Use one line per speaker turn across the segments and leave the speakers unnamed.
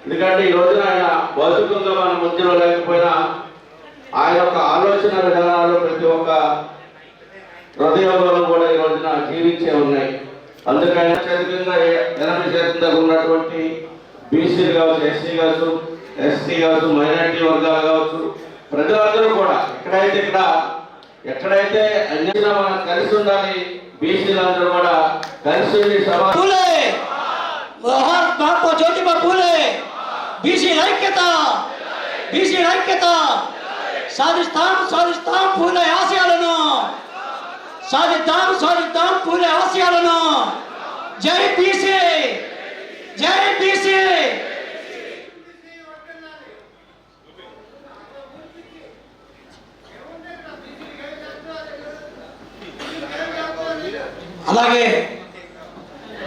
ఎందుకంటే ఈ రోజున ఆయన భౌతికంగా మన మధ్యలో లేకపోయినా ఆయన యొక్క ఆలోచన విధానాలు ప్రతి ఒక్క హృదయంలో కూడా ఈ రోజున జీవించే ఉన్నాయి. అందుకని అత్యధికంగా 80% దాకా ఉన్నటువంటి బీసీలు కావచ్చు, ఎస్సీ కావచ్చు, ఎస్టీ కావచ్చు, మైనారిటీ వర్గాలు కావచ్చు, ప్రజలందరూ కూడా ఎక్కడైతే అన్నిటిలో మనం కలిసి ఉండాలి. బీసీలందరూ కూడా కలిసి
మహాత్మా జ్యోతిబా ఫూలే బీసీ ఐక్యత సాధిస్తాం ఫూలే ఆశయాలను సాధిద్దాం ఫూలే ఆశయాలను. జై బీసీ. అలాగే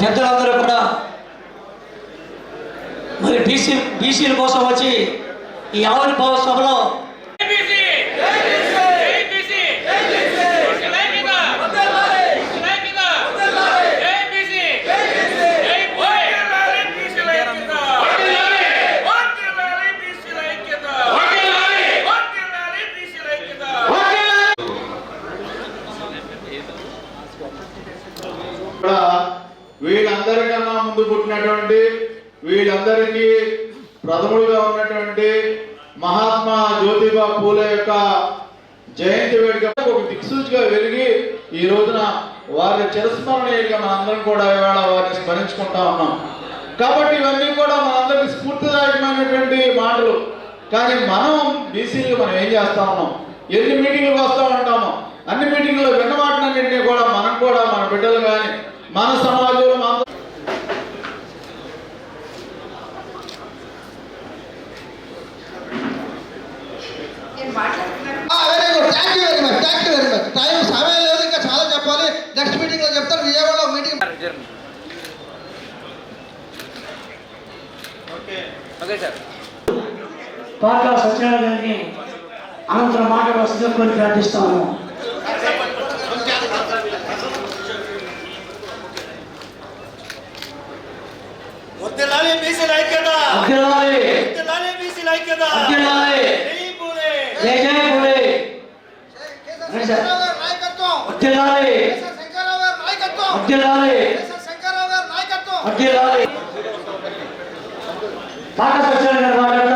పెద్దలందరూ కూడా మరి బీసీల కోసం వచ్చి ఈ ఆవిర్భావ సభలో
వీళ్ళందరికన్నా ముందు పుట్టినటువంటి వీళ్ళందరికీ ప్రథములుగా ఉన్నటువంటి మహాత్మా జ్యోతిబా ఫూలే యొక్క జయంతి వేడుక ఒక దిక్సూచిగా వెలిగి ఈ రోజున వారి చిరస్మరణీయులుగా మనందరం కూడా ఇవాళ వారిని స్మరించుకుంటా ఉన్నాం. కాబట్టి ఇవన్నీ కూడా మనందరికీ స్ఫూర్తిదాయకమైనటువంటి మాటలు. కానీ మనం బీసీలు మనం ఏం చేస్తా ఉన్నాం? ఎన్ని మీటింగ్లకు వస్తూ ఉంటామో అన్ని మీటింగ్లో విన్న మాటలన్నింటినీ కూడా మనం కూడా మన బిడ్డలు కానీ మన సమాజంలో
సమయం లేదు, ఇంకా చాలా చెప్పాలి. నెక్స్ట్ మీటింగ్ లో చెప్తారు. విజయవాడలో మీటింగ్
పార్కా సత్యనారాయణ గారిని అనంతరం మాట్లాడవలసిందిగా కోరి ప్రార్థిస్తాము.
వర్ధిల్లాలి బీసీల ఐక్యత. వర్ధిల్లాలి బీసీల ఐక్యత.
జై ఫూలే. పార్కా సత్యనారాయణ గారు